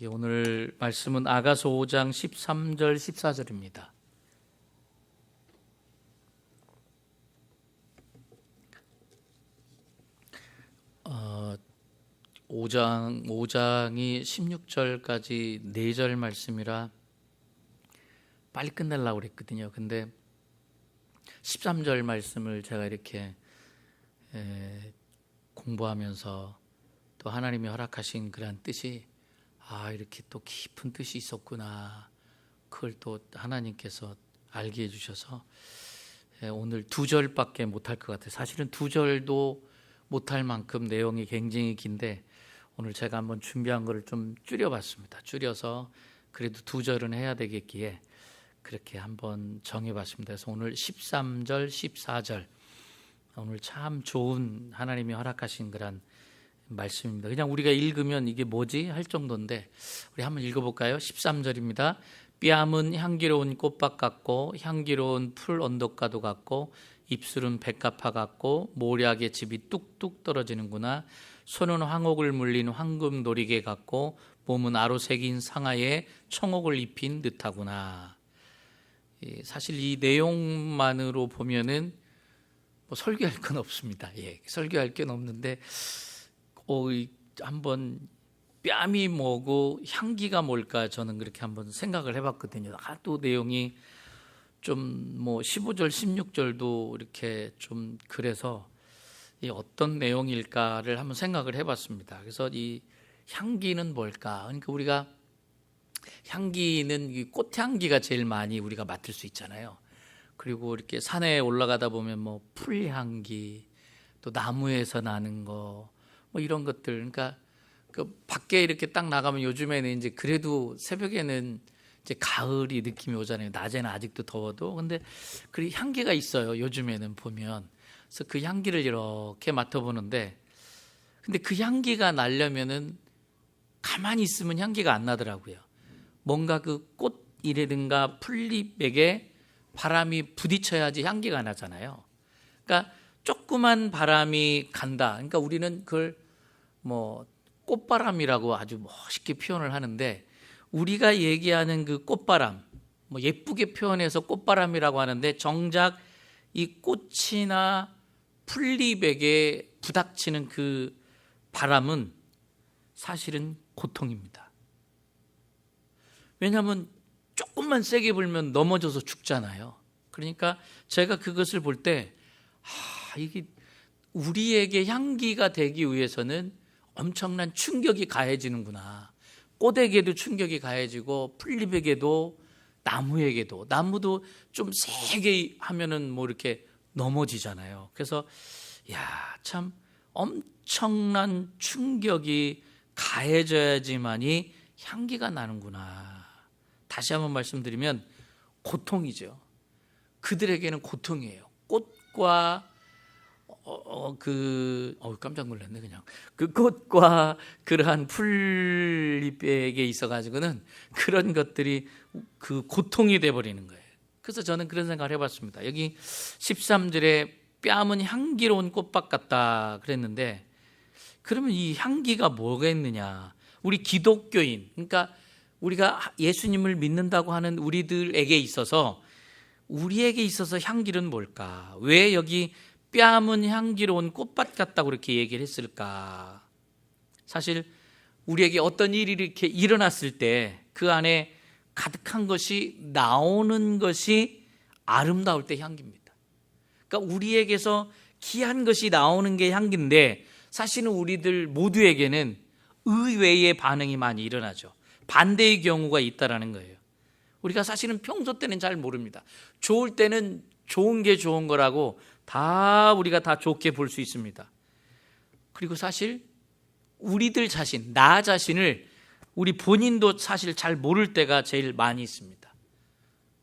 오늘 말씀은 아가서 5장 13절 14절입니다. 5장이 16절까지 4절 말씀이라 빨리 끝내려고 그랬거든요. 근데 13절 말씀을 제가 이렇게 공부하면서 또 하나님이 허락하신 그런 뜻이 이렇게 또 깊은 뜻이 있었구나, 그걸 또 하나님께서 알게 해주셔서 오늘 2절밖에 못할 것 같아요. 사실은 2절도 못할 만큼 내용이 굉장히 긴데 오늘 제가 한번 준비한 거를 좀 줄여봤습니다. 줄여서 그래도 2절은 해야 되겠기에 그렇게 한번 정해봤습니다. 그래서 오늘 13절, 14절 오늘 참 좋은 하나님이 허락하신 그런 말씀입니다. 그냥 우리가 읽으면 이게 뭐지 할 정도인데 우리 한번 읽어볼까요? 13절입니다. 뺨은 향기로운 꽃밭 같고 향기로운 풀 언덕가도 같고 입술은 백합화 같고 모략의 즙이 뚝뚝 떨어지는구나. 손은 황옥을 물린 황금 놀이개 같고 몸은 아로새긴 상아에 청옥을 입힌 듯하구나. 사실 이 내용만으로 보면은 설교할 건 없습니다. 설교할 건 없는데 한번 뺨이 뭐고 향기가 뭘까 저는 그렇게 한번 생각을 해봤거든요. 또 내용이 좀 15절 16절도 이렇게 좀 그래서 어떤 내용일까를 한번 생각을 해봤습니다. 그래서 이 향기는 뭘까? 그러니까 우리가 향기는 꽃향기가 제일 많이 우리가 맡을 수 있잖아요. 그리고 이렇게 산에 올라가다 보면 풀향기, 또 나무에서 나는 거 이런 것들, 그러니까 그 밖에 이렇게 딱 나가면 요즘에는 이제 그래도 새벽에는 이제 가을이 느낌이 오잖아요. 낮에는 아직도 더워도. 근데 그 향기가 있어요. 요즘에는 보면. 그래서 그 향기를 이렇게 맡아보는데, 근데 그 향기가 나려면은 가만히 있으면 향기가 안 나더라고요. 뭔가 그 꽃이라든가 풀잎에게 바람이 부딪혀야지 향기가 나잖아요. 그러니까 조그만 바람이 간다. 그러니까 우리는 그걸 꽃바람이라고 아주 멋있게 표현을 하는데, 우리가 얘기하는 그 꽃바람, 예쁘게 표현해서 꽃바람이라고 하는데 정작 이 꽃이나 풀잎에게 부닥치는 그 바람은 사실은 고통입니다. 왜냐하면 조금만 세게 불면 넘어져서 죽잖아요. 그러니까 제가 그것을 볼 때 이게 우리에게 향기가 되기 위해서는 엄청난 충격이 가해지는구나. 꽃에게도 충격이 가해지고 풀잎에게도 나무에게도, 나무도 좀 세게 하면은 이렇게 넘어지잖아요. 그래서 참 엄청난 충격이 가해져야지만이 향기가 나는구나. 다시 한번 말씀드리면 고통이죠. 그들에게는 고통이에요. 꽃과 깜짝 놀랐네. 그냥 그 꽃과 그러한 풀잎에게 있어가지고는 그런 것들이 그 고통이 돼버리는 거예요. 그래서 저는 그런 생각을 해봤습니다. 여기 13절에 뺨은 향기로운 꽃밭 같다 그랬는데, 그러면 이 향기가 뭐가 있느냐? 우리 기독교인, 그러니까 우리가 예수님을 믿는다고 하는 우리들에게 있어서, 우리에게 있어서 향기는 뭘까? 왜 여기 뺨은 향기로운 꽃밭 같다고 그렇게 얘기를 했을까? 사실 우리에게 어떤 일이 이렇게 일어났을 때 그 안에 가득한 것이 나오는 것이 아름다울 때 향기입니다. 그러니까 우리에게서 귀한 것이 나오는 게 향기인데, 사실은 우리들 모두에게는 의외의 반응이 많이 일어나죠. 반대의 경우가 있다라는 거예요. 우리가 사실은 평소 때는 잘 모릅니다. 좋을 때는 좋은 게 좋은 거라고 다 우리가 다 좋게 볼 수 있습니다. 그리고 사실 우리들 자신, 나 자신을 우리 본인도 사실 잘 모를 때가 제일 많이 있습니다.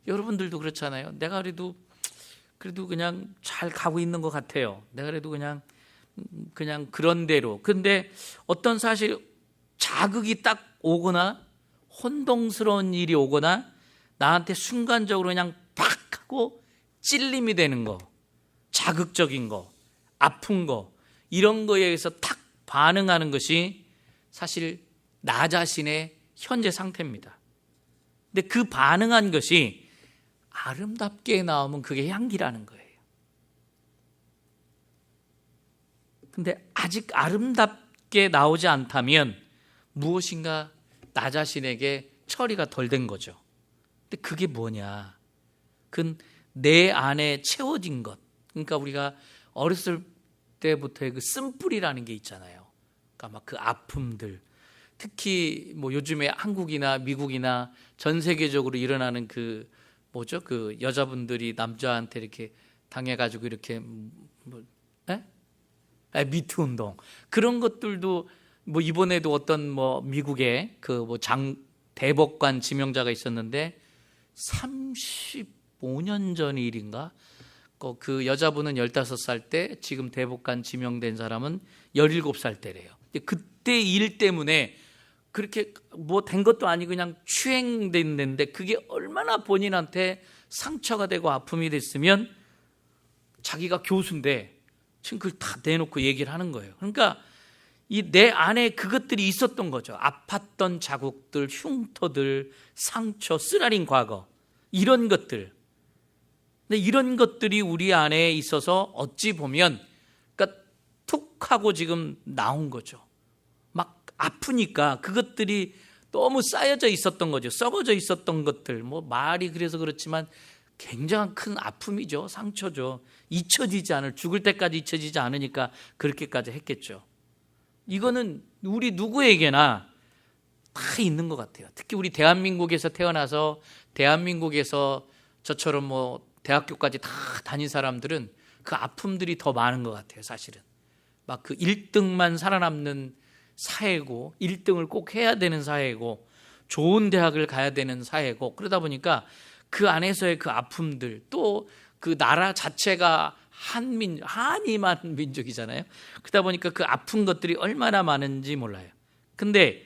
여러분들도 그렇잖아요. 내가 그래도 그냥 잘 가고 있는 것 같아요. 내가 그래도 그냥 그런 대로. 근데 어떤 사실 자극이 딱 오거나 혼동스러운 일이 오거나 나한테 순간적으로 그냥 팍 하고 찔림이 되는 거, 자극적인 거, 아픈 거, 이런 거에 의해서 탁 반응하는 것이 사실 나 자신의 현재 상태입니다. 근데 그 반응한 것이 아름답게 나오면 그게 향기라는 거예요. 근데 아직 아름답게 나오지 않다면 무엇인가 나 자신에게 처리가 덜 된 거죠. 근데 그게 뭐냐? 그건 내 안에 채워진 것. 그러니까 우리가 어렸을 때부터의 그 쓴뿌리라는 게 있잖아요. 그러니까 막 그 아픔들, 특히 뭐 요즘에 한국이나 미국이나 전 세계적으로 일어나는 그 뭐죠? 그 여자분들이 남자한테 이렇게 당해가지고 이렇게 뭐 미투 운동 그런 것들도 뭐 이번에도 어떤 뭐 미국의 그 뭐 대법관 지명자가 있었는데 35년 전 일인가? 그 여자분은 15살 때 지금 대법관 지명된 사람은 17살 때래요. 그때 일 때문에 그렇게 뭐 된 것도 아니고 그냥 추행됐는데 그게 얼마나 본인한테 상처가 되고 아픔이 됐으면 자기가 교수인데 지금 그걸 다 내놓고 얘기를 하는 거예요. 그러니까 이 내 안에 그것들이 있었던 거죠. 아팠던 자국들, 흉터들, 상처, 쓰라린 과거 이런 것들. 근데 이런 것들이 우리 안에 있어서 어찌 보면 그러니까 툭 하고 지금 나온 거죠. 막 아프니까 그것들이 너무 쌓여져 있었던 거죠. 썩어져 있었던 것들. 뭐 말이 그래서 그렇지만 굉장한 큰 아픔이죠. 상처죠. 죽을 때까지 잊혀지지 않으니까 그렇게까지 했겠죠. 이거는 우리 누구에게나 다 있는 것 같아요. 특히 우리 대한민국에서 태어나서 대한민국에서 저처럼 뭐 대학교까지 다 다닌 사람들은 그 아픔들이 더 많은 것 같아요. 사실은 막 그 1등만 살아남는 사회고 1등을 꼭 해야 되는 사회고 좋은 대학을 가야 되는 사회고 그러다 보니까 그 안에서의 그 아픔들 또 그 나라 자체가 한이만 민족이잖아요. 그러다 보니까 그 아픈 것들이 얼마나 많은지 몰라요. 근데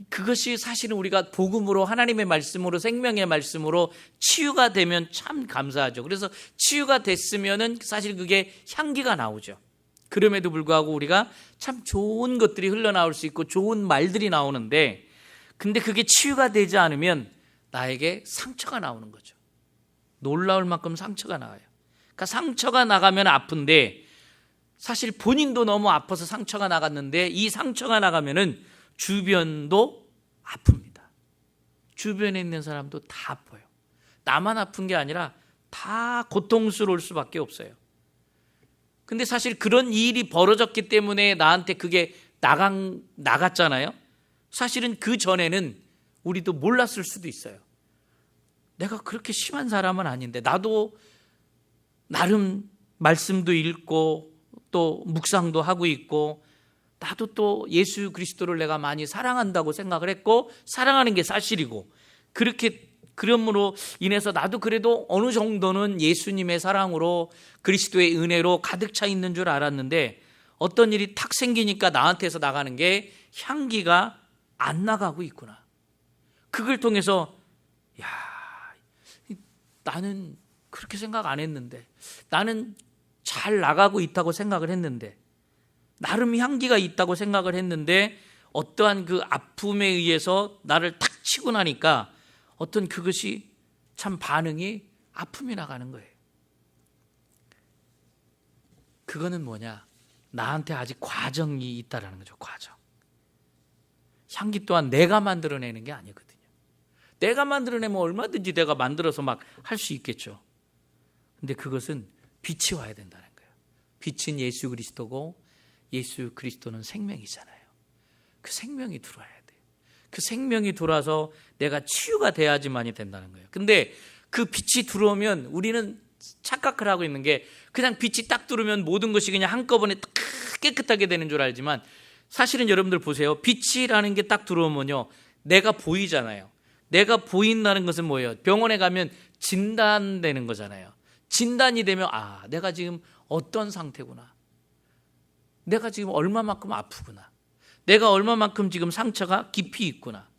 그것이 사실은 우리가 복음으로 하나님의 말씀으로 생명의 말씀으로 치유가 되면 참 감사하죠. 그래서 치유가 됐으면은 사실 그게 향기가 나오죠. 그럼에도 불구하고 우리가 참 좋은 것들이 흘러나올 수 있고 좋은 말들이 나오는데 근데 그게 치유가 되지 않으면 나에게 상처가 나오는 거죠. 놀라울 만큼 상처가 나와요. 그러니까 상처가 나가면 아픈데 사실 본인도 너무 아파서 상처가 나갔는데 이 상처가 나가면은 주변도 아픕니다. 주변에 있는 사람도 다 아파요. 나만 아픈 게 아니라 다 고통스러울 수밖에 없어요. 근데 사실 그런 일이 벌어졌기 때문에 나한테 그게 나갔잖아요. 사실은 그 전에는 우리도 몰랐을 수도 있어요. 내가 그렇게 심한 사람은 아닌데 나도 나름 말씀도 읽고 또 묵상도 하고 있고 나도 또 예수 그리스도를 내가 많이 사랑한다고 생각을 했고 사랑하는 게 사실이고 그러므로 인해서 나도 그래도 어느 정도는 예수님의 사랑으로 그리스도의 은혜로 가득 차 있는 줄 알았는데 어떤 일이 탁 생기니까 나한테서 나가는 게 향기가 안 나가고 있구나. 그걸 통해서 나는 그렇게 생각 안 했는데 나는 잘 나가고 있다고 생각을 했는데 나름 향기가 있다고 생각을 했는데 어떠한 그 아픔에 의해서 나를 탁 치고 나니까 어떤 그것이 참 반응이 아픔이 나가는 거예요. 그거는 뭐냐? 나한테 아직 과정이 있다라는 거죠. 과정. 향기 또한 내가 만들어내는 게 아니거든요. 내가 만들어내면 얼마든지 내가 만들어서 막 할 수 있겠죠. 근데 그것은 빛이 와야 된다는 거예요. 빛은 예수 그리스도고 예수 그리스도는 생명이잖아요. 그 생명이 들어와야 돼요. 그 생명이 들어와서 내가 치유가 돼야지만이 된다는 거예요. 근데 그 빛이 들어오면 우리는 착각을 하고 있는 게 그냥 빛이 딱 들어오면 모든 것이 그냥 한꺼번에 딱 깨끗하게 되는 줄 알지만 사실은 여러분들 보세요. 빛이라는 게 딱 들어오면요. 내가 보이잖아요. 내가 보인다는 것은 뭐예요? 병원에 가면 진단되는 거잖아요. 진단이 되면 내가 지금 어떤 상태구나. 내가 지금 얼마만큼 아프구나. 내가 얼마만큼 지금 상처가 깊이 있구나.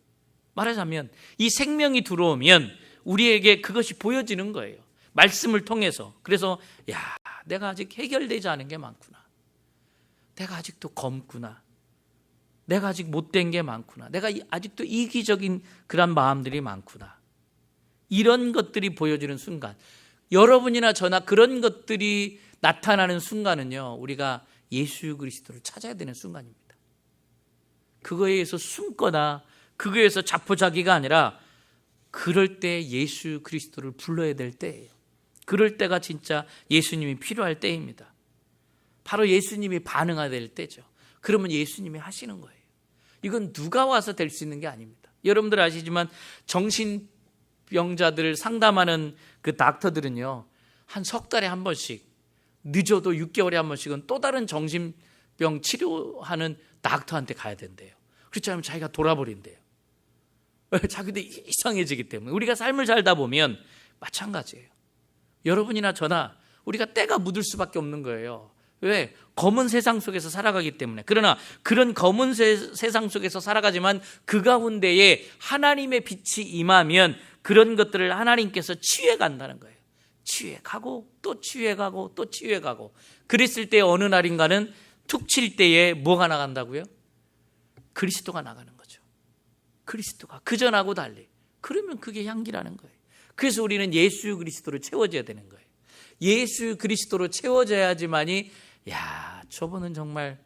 말하자면 이 생명이 들어오면 우리에게 그것이 보여지는 거예요. 말씀을 통해서. 그래서 내가 아직 해결되지 않은 게 많구나. 내가 아직도 검구나. 내가 아직 못된 게 많구나. 내가 아직도 이기적인 그런 마음들이 많구나. 이런 것들이 보여지는 순간, 여러분이나 저나 그런 것들이 나타나는 순간은요, 우리가 예수 그리스도를 찾아야 되는 순간입니다. 그거에 의해서 숨거나 그거에 의해서 자포자기가 아니라 그럴 때 예수 그리스도를 불러야 될 때예요. 그럴 때가 진짜 예수님이 필요할 때입니다. 바로 예수님이 반응해야 될 때죠. 그러면 예수님이 하시는 거예요. 이건 누가 와서 될 수 있는 게 아닙니다. 여러분들 아시지만 정신병자들을 상담하는 그 닥터들은요, 한 석 달에 한 번씩, 늦어도 6개월에 한 번씩은 또 다른 정신병 치료하는 닥터한테 가야 된대요. 그렇지 않으면 자기가 돌아버린대요. 자기도 이상해지기 때문에. 우리가 삶을 살다 보면 마찬가지예요. 여러분이나 저나 우리가 때가 묻을 수밖에 없는 거예요. 왜? 검은 세상 속에서 살아가기 때문에. 그러나 그런 검은 세상 속에서 살아가지만 그 가운데에 하나님의 빛이 임하면 그런 것들을 하나님께서 치유해 간다는 거예요. 치유해 가고 또 치유해 가고 또 치유해 가고. 그랬을 때 어느 날인가는 툭 칠 때에 뭐가 나간다고요? 그리스도가 나가는 거죠. 그리스도가 그전하고 달리. 그러면 그게 향기라는 거예요. 그래서 우리는 예수 그리스도로 채워져야 되는 거예요. 예수 그리스도로 채워져야지만이, 야, 저분은 정말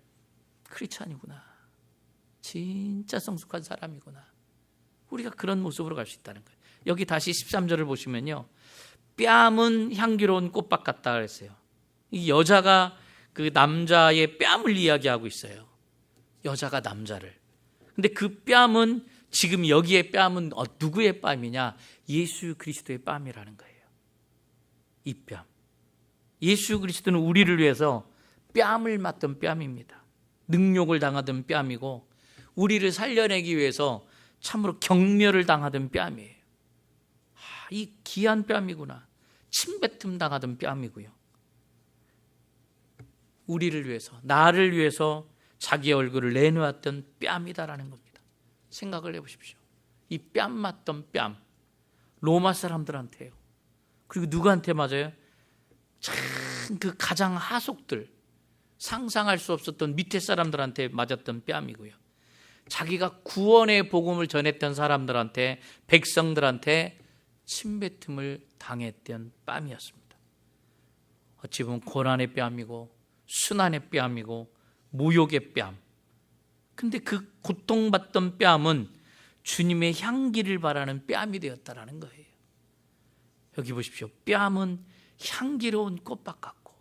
크리스찬이구나, 진짜 성숙한 사람이구나, 우리가 그런 모습으로 갈 수 있다는 거예요. 여기 다시 13절을 보시면요, 뺨은 향기로운 꽃밭 같다 그랬어요. 이 여자가 그 남자의 뺨을 이야기하고 있어요. 여자가 남자를. 근데 그 뺨은, 지금 여기에 뺨은 누구의 뺨이냐? 예수 그리스도의 뺨이라는 거예요. 이 뺨. 예수 그리스도는 우리를 위해서 뺨을 맞던 뺨입니다. 능욕을 당하던 뺨이고, 우리를 살려내기 위해서 참으로 경멸을 당하던 뺨이에요. 이 귀한 뺨이구나. 침뱉음 당하던 뺨이고요. 우리를 위해서, 나를 위해서 자기 얼굴을 내놓았던 뺨이다라는 겁니다. 생각을 해보십시오. 이 뺨 맞던 뺨, 로마 사람들한테요. 그리고 누구한테 맞아요? 참 그 가장 하속들, 상상할 수 없었던 밑에 사람들한테 맞았던 뺨이고요. 자기가 구원의 복음을 전했던 사람들한테, 백성들한테 침뱉음을 당했던 뺨이었습니다. 어찌 보면 고난의 뺨이고 순환의 뺨이고 모욕의 뺨. 근데 그 고통받던 뺨은 주님의 향기를 바라는 뺨이 되었다라는 거예요. 여기 보십시오. 뺨은 향기로운 꽃밭 같고.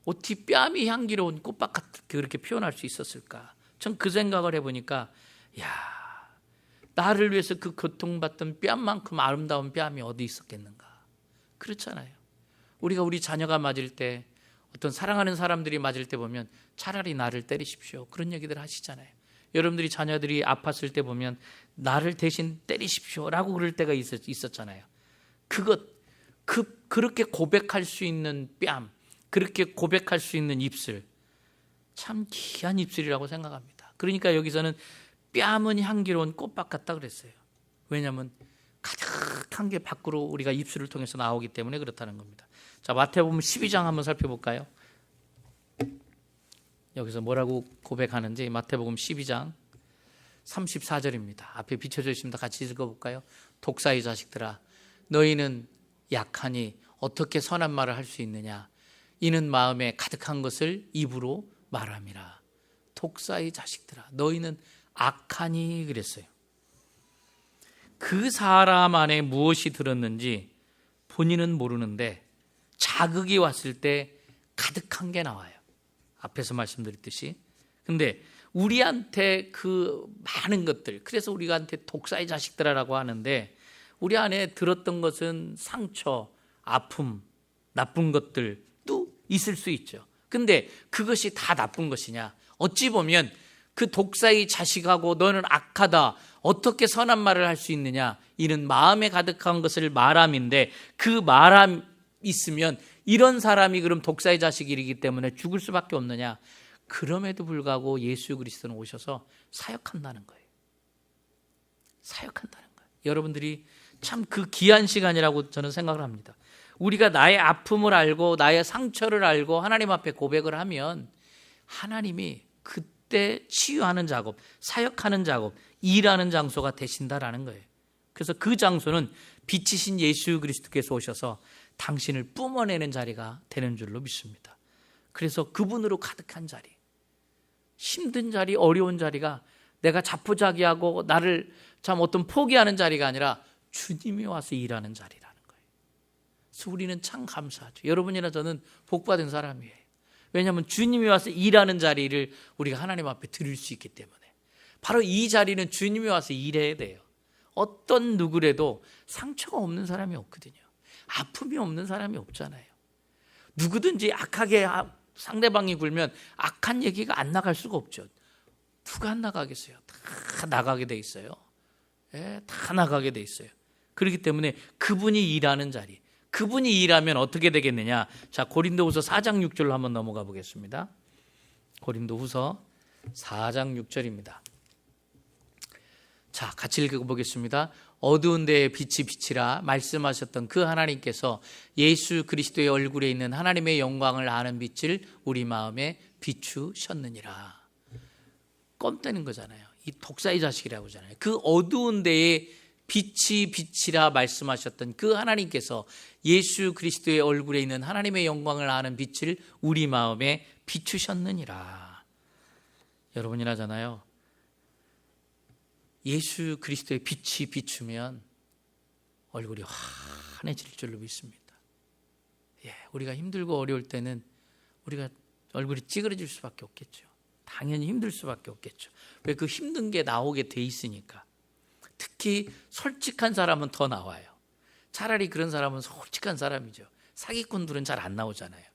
어떻게 뺨이 향기로운 꽃밭 같게 그렇게 표현할 수 있었을까? 전 그 생각을 해보니까, 야, 나를 위해서 그 고통받던 뺨만큼 아름다운 뺨이 어디 있었겠는가? 그렇잖아요. 우리가 우리 자녀가 맞을 때, 어떤 사랑하는 사람들이 맞을 때 보면 차라리 나를 때리십시오, 그런 얘기들 하시잖아요. 여러분들이 자녀들이 아팠을 때 보면 나를 대신 때리십시오 라고 그럴 때가 있었잖아요. 그렇게 고백할 수 있는 뺨, 그렇게 고백할 수 있는 입술, 참 귀한 입술이라고 생각합니다. 그러니까 여기서는 뺨은 향기로운 꽃밭 같다 그랬어요. 왜냐하면 가득한 게 밖으로 우리가 입술을 통해서 나오기 때문에 그렇다는 겁니다. 자, 마태복음 12장 한번 살펴볼까요? 여기서 뭐라고 고백하는지, 마태복음 12장 34절입니다. 앞에 비춰져 있습니다. 같이 읽어볼까요? 독사의 자식들아, 너희는 약하니 어떻게 선한 말을 할 수 있느냐? 이는 마음에 가득한 것을 입으로 말함이라. 독사의 자식들아, 너희는 악하니 그랬어요. 그 사람 안에 무엇이 들었는지 본인은 모르는데 자극이 왔을 때 가득한 게 나와요. 앞에서 말씀드렸듯이. 근데 우리한테 그 많은 것들, 그래서 우리한테 독사의 자식들이라고 하는데, 우리 안에 들었던 것은 상처, 아픔, 나쁜 것들도 있을 수 있죠. 근데 그것이 다 나쁜 것이냐? 어찌 보면 그 독사의 자식하고 너는 악하다, 어떻게 선한 말을 할 수 있느냐, 이는 마음에 가득한 것을 말함인데, 그 말함 있으면 이런 사람이 그럼 독사의 자식이기 때문에 죽을 수밖에 없느냐? 그럼에도 불구하고 예수 그리스도는 오셔서 사역한다는 거예요. 사역한다는 거예요. 여러분들이 참 그 귀한 시간이라고 저는 생각을 합니다. 우리가 나의 아픔을 알고 나의 상처를 알고 하나님 앞에 고백을 하면 하나님이 그때 때 치유하는 작업, 사역하는 작업, 일하는 장소가 되신다라는 거예요. 그래서 그 장소는 빛이신 예수 그리스도께서 오셔서 당신을 뿜어내는 자리가 되는 줄로 믿습니다. 그래서 그분으로 가득한 자리, 힘든 자리, 어려운 자리가 내가 자포자기하고 나를 참 어떤 포기하는 자리가 아니라 주님이 와서 일하는 자리라는 거예요. 그래서 우리는 참 감사하죠. 여러분이나 저는 복받은 사람이에요. 왜냐하면 주님이 와서 일하는 자리를 우리가 하나님 앞에 드릴 수 있기 때문에. 바로 이 자리는 주님이 와서 일해야 돼요. 어떤 누구라도 상처가 없는 사람이 없거든요. 아픔이 없는 사람이 없잖아요. 누구든지 악하게 상대방이 굴면 악한 얘기가 안 나갈 수가 없죠. 누가 안 나가겠어요? 다 나가게 돼 있어요. 예, 다 나가게 돼 있어요. 그렇기 때문에 그분이 일하는 자리, 그분이 일하면 어떻게 되겠느냐. 자, 고린도후서 4장 6절로 한번 넘어가 보겠습니다. 고린도후서 4장 6절입니다. 자, 같이 읽어보겠습니다. 어두운 데에 빛이 비치라 말씀하셨던 그 하나님께서 예수 그리스도의 얼굴에 있는 하나님의 영광을 아는 빛을 우리 마음에 비추셨느니라. 껌 떼는 거잖아요. 이 독사의 자식이라고 하잖아요. 그 어두운 데에 빛이 비치라 말씀하셨던 그 하나님께서 예수 그리스도의 얼굴에 있는 하나님의 영광을 아는 빛을 우리 마음에 비추셨느니라. 여러분이라잖아요. 예수 그리스도의 빛이 비추면 얼굴이 환해질 줄로 믿습니다. 예, 우리가 힘들고 어려울 때는 우리가 얼굴이 찌그러질 수밖에 없겠죠. 당연히 힘들 수밖에 없겠죠. 왜? 그 힘든 게 나오게 돼 있으니까. 특히 솔직한 사람은 더 나와요. 차라리 그런 사람은 솔직한 사람이죠. 사기꾼들은 잘 안 나오잖아요.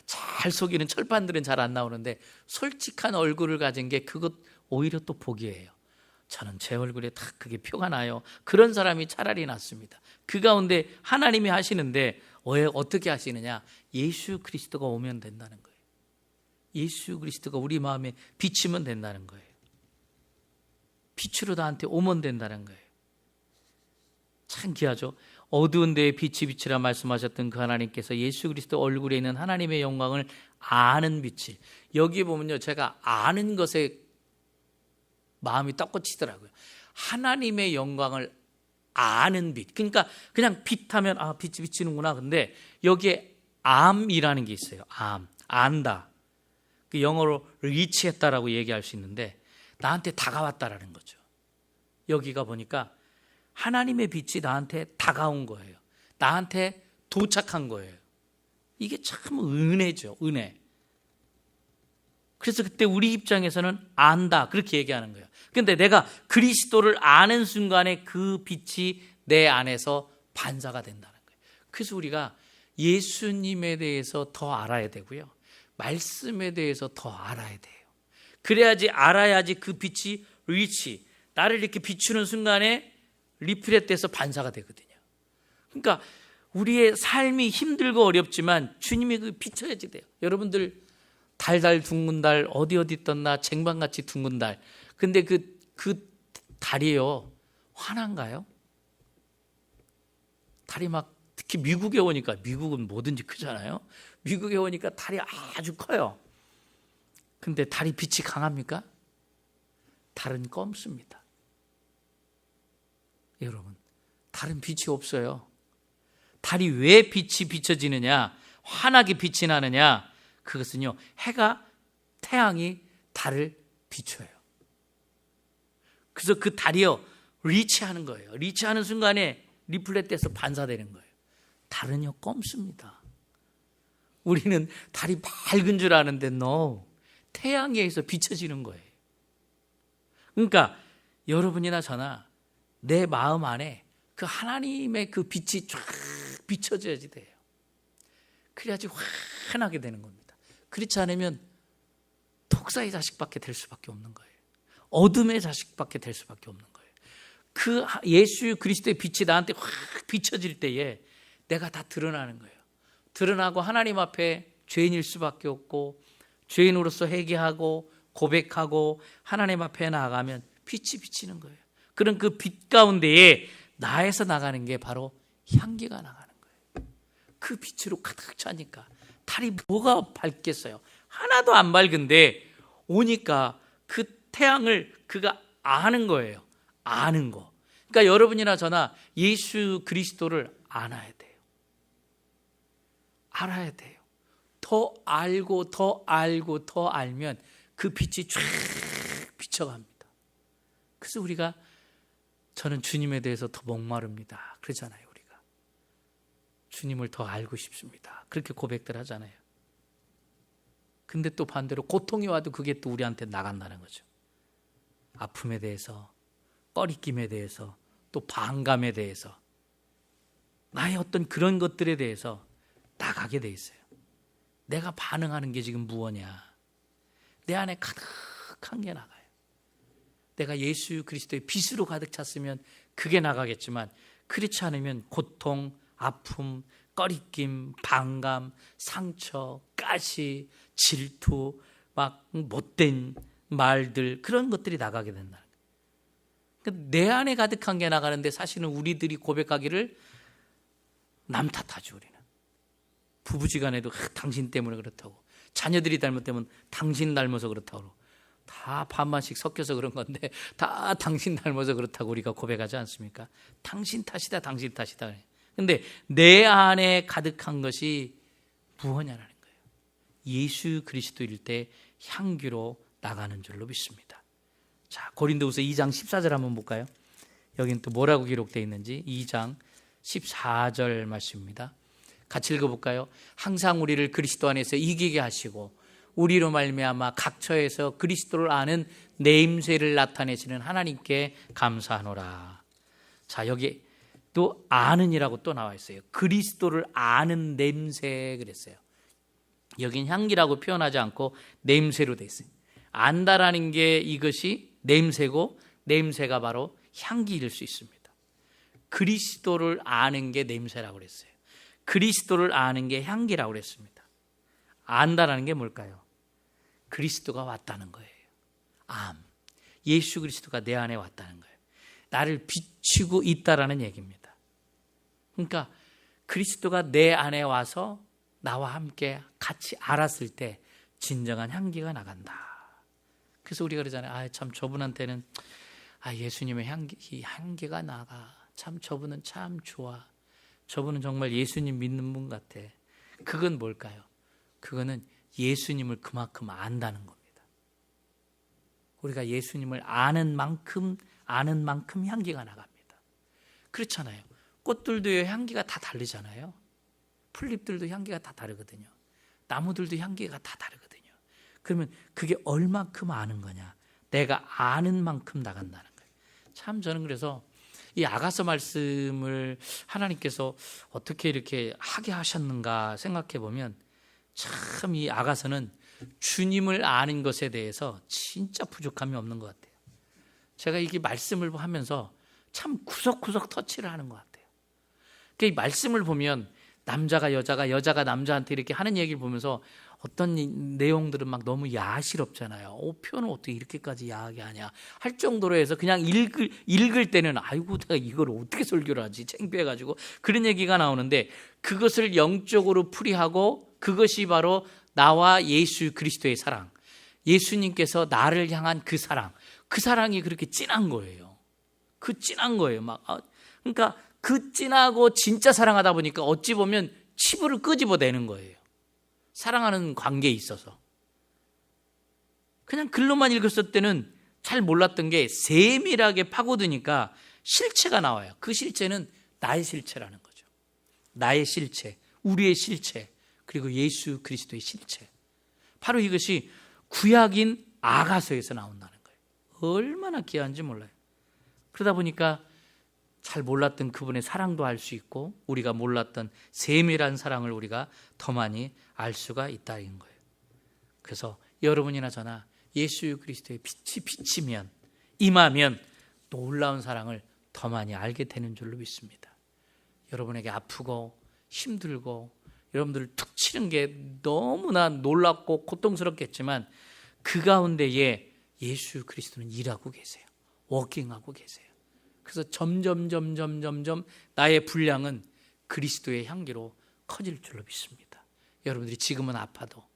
잘 속이는 철판들은 잘 안 나오는데 솔직한 얼굴을 가진 게 그것 오히려 또 복이에요. 저는 제 얼굴에 다 그게 표가 나요. 그런 사람이 차라리 낫습니다. 그 가운데 하나님이 하시는데 왜 어떻게 하시느냐? 예수 그리스도가 오면 된다는 거예요. 예수 그리스도가 우리 마음에 비치면 된다는 거예요. 빛으로 나한테 오면 된다는 거예요. 참 귀하죠. 어두운 데에 빛이 비치라 말씀하셨던 그 하나님께서 예수 그리스도 얼굴에 있는 하나님의 영광을 아는 빛을, 여기 보면요, 제가 아는 것에 마음이 떡꽂히더라고요. 하나님의 영광을 아는 빛. 그러니까 그냥 빛하면 빛이 비치는구나. 근데 여기에 암이라는 게 있어요. 안다. 그 영어로 리치했다라고 얘기할 수 있는데 나한테 다가왔다라는 거죠. 여기가 보니까 하나님의 빛이 나한테 다가온 거예요. 나한테 도착한 거예요. 이게 참 은혜죠. 은혜. 그래서 그때 우리 입장에서는 안다 그렇게 얘기하는 거예요. 그런데 내가 그리스도를 아는 순간에 그 빛이 내 안에서 반사가 된다는 거예요. 그래서 우리가 예수님에 대해서 더 알아야 되고요. 말씀에 대해서 더 알아야 돼요. 그래야지 알아야지 그 빛이 리치, 나를 이렇게 비추는 순간에 리프렛돼서 반사가 되거든요. 그러니까 우리의 삶이 힘들고 어렵지만 주님이 그 비춰야지 돼요. 여러분들 달달 둥근 달 어디 떴나 쟁반같이 둥근 달. 근데 그 달이요 환한가요? 달이 막 특히 미국에 오니까, 미국은 뭐든지 크잖아요. 미국에 오니까 달이 아주 커요. 근데 달이 빛이 강합니까? 달은 검습니다. 여러분, 달은 빛이 없어요. 달이 왜 빛이 비춰지느냐, 환하게 빛이 나느냐, 그것은요, 태양이 달을 비춰요. 그래서 그 달이요 리치하는 거예요. 리치하는 순간에 리플렛돼서 반사되는 거예요. 달은요 검습니다. 우리는 달이 밝은 줄 아는데 태양에 의해서 비춰지는 거예요. 그러니까 여러분이나 저나 내 마음 안에 그 하나님의 그 빛이 쫙 비춰져야지 돼요. 그래야지 환하게 되는 겁니다. 그렇지 않으면 독사의 자식밖에 될 수밖에 없는 거예요. 어둠의 자식밖에 될 수밖에 없는 거예요. 그 예수 그리스도의 빛이 나한테 확 비춰질 때에 내가 다 드러나는 거예요. 드러나고 하나님 앞에 죄인일 수밖에 없고, 죄인으로서 회개하고 고백하고 하나님 앞에 나아가면 빛이 비치는 거예요. 그런 그 빛 가운데에 나에서 나가는 게 바로 향기가 나가는 거예요. 그 빛으로 가득 차니까 달이 뭐가 밝겠어요? 하나도 안 밝은데 오니까 그 태양을 그가 아는 거예요. 아는 거. 그러니까 여러분이나 저나 예수 그리스도를 알아야 돼요. 알아야 돼요. 더 알고 더 알고 더 알면 그 빛이 쫙 비쳐갑니다. 그래서 우리가 저는 주님에 대해서 더 목마릅니다. 그러잖아요. 우리가 주님을 더 알고 싶습니다. 그렇게 고백들 하잖아요. 근데 또 반대로 고통이 와도 그게 또 우리한테 나간다는 거죠. 아픔에 대해서, 꺼리낌에 대해서, 또 반감에 대해서, 나의 어떤 그런 것들에 대해서 나가게 돼 있어요. 내가 반응하는 게 지금 무엇이냐? 내 안에 가득한 게 나가요. 내가 예수 그리스도의 빛으로 가득 찼으면 그게 나가겠지만, 그렇지 않으면 고통, 아픔, 꺼리낌, 반감, 상처, 가시, 질투, 막 못된 말들, 그런 것들이 나가게 된다. 그러니까 내 안에 가득한 게 나가는데 사실은 우리들이 고백하기를 남 탓하죠. 우리는 부부지간에도 당신 때문에 그렇다고, 자녀들이 잘못되면 당신 닮아서 그렇다고, 다 반반씩 섞여서 그런 건데 다 당신 닮아서 그렇다고 우리가 고백하지 않습니까? 당신 탓이다, 당신 탓이다. 근데 내 안에 가득한 것이 무엇이냐는 거예요. 예수 그리스도일 때 향기로 나가는 줄로 믿습니다. 자, 고린도후서 2장 14절 한번 볼까요? 여기는 또 뭐라고 기록되어 있는지 2장 14절 말씀입니다. 같이 읽어볼까요? 항상 우리를 그리스도 안에서 이기게 하시고 우리로 말미암아 각 처에서 그리스도를 아는 내임새를 나타내시는 하나님께 감사하노라. 자, 여기 또 아는이라고 또 나와 있어요. 그리스도를 아는 냄새 그랬어요. 여긴 향기라고 표현하지 않고 냄새로 돼 있어요. 안다라는 게 이것이 냄새고, 냄새가 바로 향기일 수 있습니다. 그리스도를 아는 게 냄새라고 그랬어요. 그리스도를 아는 게 향기라고 그랬습니다. 안다라는 게 뭘까요? 그리스도가 왔다는 거예요. 예수 그리스도가 내 안에 왔다는 거예요. 나를 비추고 있다라는 얘기입니다. 그러니까 그리스도가 내 안에 와서 나와 함께 같이 알았을 때 진정한 향기가 나간다. 그래서 우리가 그러잖아요. 참 저분한테는 예수님의 향기가 나가. 참 저분은 참 좋아. 저분은 정말 예수님 믿는 분 같아. 그건 뭘까요? 그거는 예수님을 그만큼 안다는 겁니다. 우리가 예수님을 아는 만큼 향기가 나갑니다. 그렇잖아요. 꽃들도 향기가 다 다르잖아요. 풀잎들도 향기가 다 다르거든요. 나무들도 향기가 다 다르거든요. 그러면 그게 얼마큼 아는 거냐? 내가 아는 만큼 나간다는 거예요. 참 저는 그래서 이 아가서 말씀을 하나님께서 어떻게 이렇게 하게 하셨는가 생각해 보면 참 이 아가서는 주님을 아는 것에 대해서 진짜 부족함이 없는 것 같아요. 제가 이게 말씀을 하면서 참 구석구석 터치를 하는 것 같아요. 이 말씀을 보면 남자가 여자가 남자한테 이렇게 하는 얘기를 보면서 어떤 내용들은 막 너무 야실없잖아요. 표현을 어떻게 이렇게까지 야하게 하냐 할 정도로 해서 그냥 읽을 때는 아이고 내가 이걸 어떻게 설교를 하지 창피해가지고 그런 얘기가 나오는데, 그것을 영적으로 풀이하고 그것이 바로 나와 예수 그리스도의 사랑, 예수님께서 나를 향한 그 사랑이 그렇게 진한 거예요. 그 진한 거예요. 그러니까 그 진하고 진짜 사랑하다 보니까 어찌 보면 치부를 끄집어내는 거예요. 사랑하는 관계에 있어서. 그냥 글로만 읽었을 때는 잘 몰랐던 게 세밀하게 파고드니까 실체가 나와요. 그 실체는 나의 실체라는 거죠. 나의 실체, 우리의 실체, 그리고 예수 그리스도의 실체. 바로 이것이 구약인 아가서에서 나온다는 거예요. 얼마나 귀한지 몰라요. 그러다 보니까 잘 몰랐던 그분의 사랑도 알 수 있고 우리가 몰랐던 세밀한 사랑을 우리가 더 많이 알 수가 있다는 거예요. 그래서 여러분이나 저나 예수 그리스도의 빛이 비치면, 임하면 놀라운 사랑을 더 많이 알게 되는 줄로 믿습니다. 여러분에게 아프고 힘들고 여러분들을 툭 치는 게 너무나 놀랍고 고통스럽겠지만 그 가운데에 예수 그리스도는 일하고 계세요. 워킹하고 계세요. 그래서 점점 나의 분량은 그리스도의 향기로 커질 줄로 믿습니다. 여러분들이 지금은 아파도,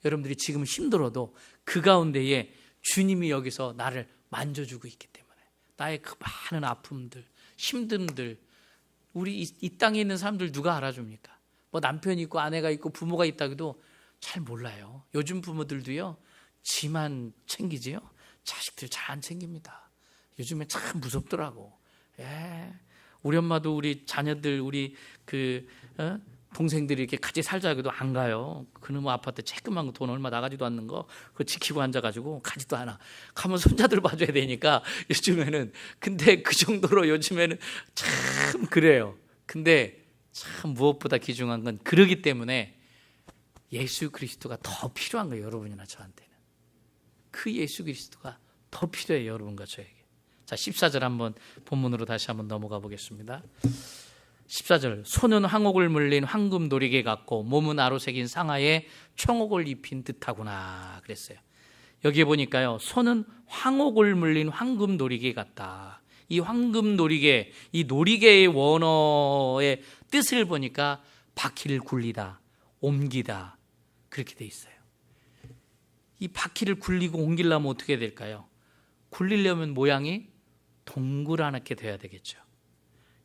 여러분들이 지금 힘들어도 그 가운데에 주님이 여기서 나를 만져주고 있기 때문에 나의 그 많은 아픔들, 힘듦들, 우리 이 땅에 있는 사람들 누가 알아줍니까? 뭐 남편이 있고 아내가 있고 부모가 있다고도 잘 몰라요. 요즘 부모들도요, 지만 챙기지요, 자식들 잘 안 챙깁니다. 요즘에 참 무섭더라고. 우리 엄마도 우리 자녀들, 우리 동생들이 이렇게 같이 살자고도 안 가요. 그놈의 아파트 조그만 거 돈 얼마 나가지도 않는 거 그거 지키고 앉아가지고 가지도 않아. 가면 손자들 봐줘야 되니까 요즘에는. 근데 그 정도로 요즘에는 참 그래요. 근데 참 무엇보다 귀중한 건 그러기 때문에 예수 그리스도가 더 필요한 거예요. 여러분이나 저한테는 그 예수 그리스도가 더 필요해요. 여러분과 저에게. 자, 14절 한번 본문으로 다시 한번 넘어가 보겠습니다. 14절, 손은 황옥을 물린 황금 노리개 같고 몸은 아로새긴 상아에 청옥을 입힌 듯하구나 그랬어요. 여기에 보니까요, 손은 황옥을 물린 황금 노리개 같다. 이 황금 노리개, 이 노리개의 원어의 뜻을 보니까 바퀴를 굴리다, 옮기다 그렇게 돼 있어요. 이 바퀴를 굴리고 옮기려면 어떻게 될까요? 굴리려면 모양이 동그랗게 돼야 되겠죠.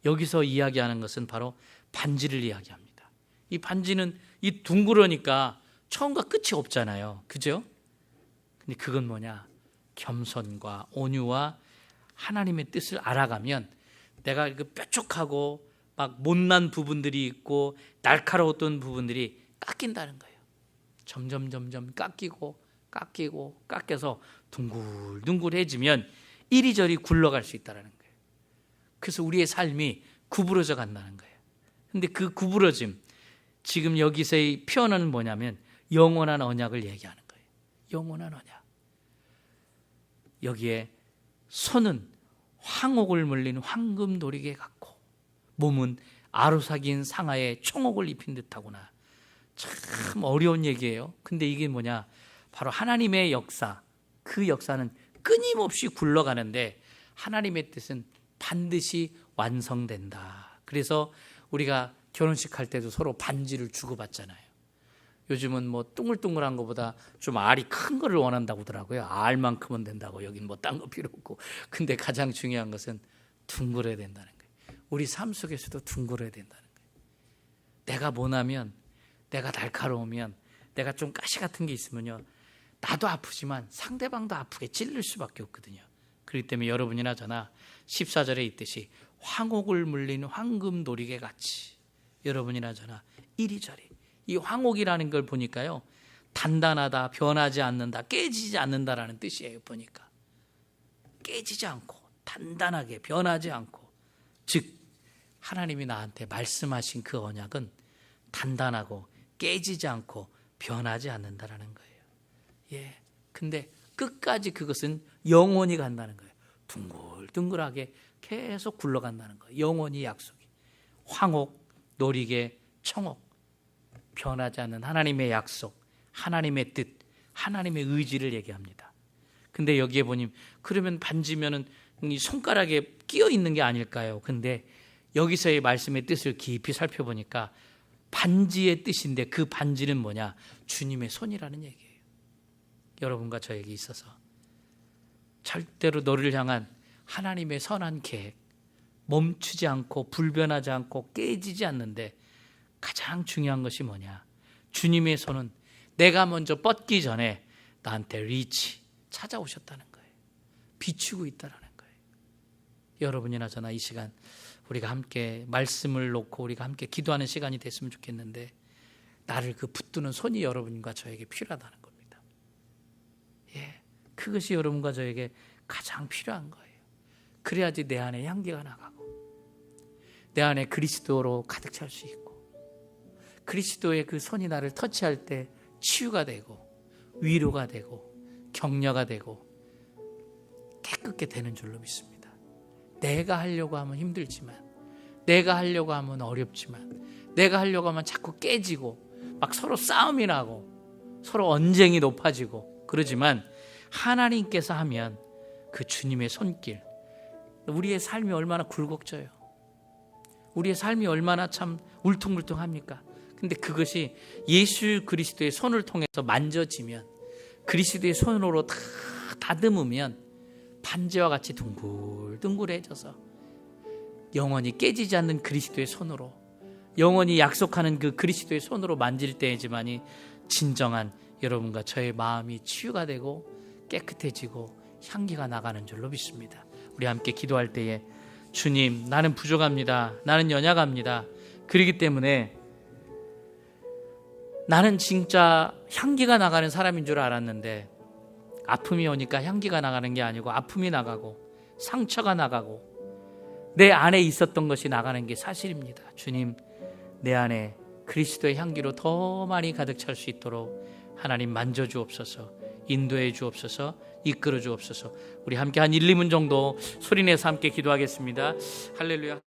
여기서 이야기하는 것은 바로 반지를 이야기합니다. 이 반지는 이 둥그러니까 처음과 끝이 없잖아요. 그죠? 근데 그건 뭐냐? 겸손과 온유와 하나님의 뜻을 알아가면 내가 그 뾰족하고 막 못난 부분들이 있고 날카로웠던 부분들이 깎인다는 거예요. 점점 깎여서 둥글둥글해지면 이리저리 굴러갈 수 있다는 거예요. 그래서 우리의 삶이 구부러져 간다는 거예요. 근데 그 구부러짐, 지금 여기서의 표현은 뭐냐면 영원한 언약을 얘기하는 거예요. 영원한 언약. 여기에 손은 황옥을 물린 황금 노리개 같고 몸은 아로삭인 상아에 청옥을 입힌 듯하구나. 참 어려운 얘기예요. 근데 이게 뭐냐? 바로 하나님의 역사. 그 역사는 끊임없이 굴러가는데 하나님의 뜻은 반드시 완성된다. 그래서 우리가 결혼식 할 때도 서로 반지를 주고받잖아요. 요즘은 뭐 둥글둥글한 것보다 좀 알이 큰 거를 원한다고 하더라고요. 알만큼은 된다고. 여긴 뭐 딴 거 필요 없고. 근데 가장 중요한 것은 둥글어야 된다는 거예요. 우리 삶 속에서도 둥글어야 된다는 거예요. 내가 모나면, 내가 날카로우면, 내가 좀 가시 같은 게 있으면요, 나도 아프지만 상대방도 아프게 찔릴 수밖에 없거든요. 그렇기 때문에 여러분이나 저나 14절에 있듯이 황옥을 물린 황금 노리개 같이 여러분이나 저나 이리저리, 이 황옥이라는 걸 보니까요, 단단하다, 변하지 않는다, 깨지지 않는다라는 뜻이에요. 보니까 깨지지 않고 단단하게 변하지 않고, 즉 하나님이 나한테 말씀하신 그 언약은 단단하고 깨지지 않고 변하지 않는다라는 거예요. 예. 근데 끝까지 그것은 영원히 간다는 거예요. 둥글둥글하게 계속 굴러간다는 거예요. 영원히 약속이. 황옥, 노리개, 청옥. 변하지 않는 하나님의 약속, 하나님의 뜻, 하나님의 의지를 얘기합니다. 근데 여기에 보니 그러면 반지면은 이 손가락에 끼어 있는 게 아닐까요? 근데 여기서의 말씀의 뜻을 깊이 살펴보니까 반지의 뜻인데 그 반지는 뭐냐? 주님의 손이라는 얘기예요. 여러분과 저에게 있어서 절대로 너를 향한 하나님의 선한 계획, 멈추지 않고 불변하지 않고 깨지지 않는데 가장 중요한 것이 뭐냐? 주님의 손은 내가 먼저 뻗기 전에 나한테 리치, 찾아오셨다는 거예요. 비추고 있다는 거예요. 여러분이나 저나 이 시간 우리가 함께 말씀을 놓고 우리가 함께 기도하는 시간이 됐으면 좋겠는데, 나를 그 붙드는 손이 여러분과 저에게 필요하다는 겁니다. 예, 그것이 여러분과 저에게 가장 필요한 거예요. 그래야지 내 안에 향기가 나가고 내 안에 그리스도로 가득 찰 수 있고, 그리스도의 그 손이 나를 터치할 때 치유가 되고 위로가 되고 격려가 되고 깨끗게 되는 줄로 믿습니다. 내가 하려고 하면 힘들지만, 내가 하려고 하면 어렵지만, 내가 하려고 하면 자꾸 깨지고 막 서로 싸움이 나고 서로 언쟁이 높아지고 그러지만, 하나님께서 하면 그 주님의 손길, 우리의 삶이 얼마나 굴곡져요. 우리의 삶이 얼마나 참 울퉁불퉁합니까? 근데 그것이 예수 그리스도의 손을 통해서 만져지면, 그리스도의 손으로 다 다듬으면 반지와 같이 둥글둥글해져서 영원히 깨지지 않는 그리스도의 손으로, 영원히 약속하는 그 그리스도의 손으로 만질 때에지만이 진정한 여러분과 저의 마음이 치유가 되고 깨끗해지고 향기가 나가는 줄로 믿습니다. 우리 함께 기도할 때에 주님, 나는 부족합니다. 나는 연약합니다. 그렇기 때문에 나는 진짜 향기가 나가는 사람인 줄 알았는데 아픔이 오니까 향기가 나가는 게 아니고 아픔이 나가고 상처가 나가고 내 안에 있었던 것이 나가는 게 사실입니다. 주님, 내 안에 그리스도의 향기로 더 많이 가득 찰 수 있도록 하나님 만져주옵소서, 인도해 주옵소서, 이끌어 주옵소서. 우리 함께 한 1, 2분 정도 소리내서 함께 기도하겠습니다. 할렐루야.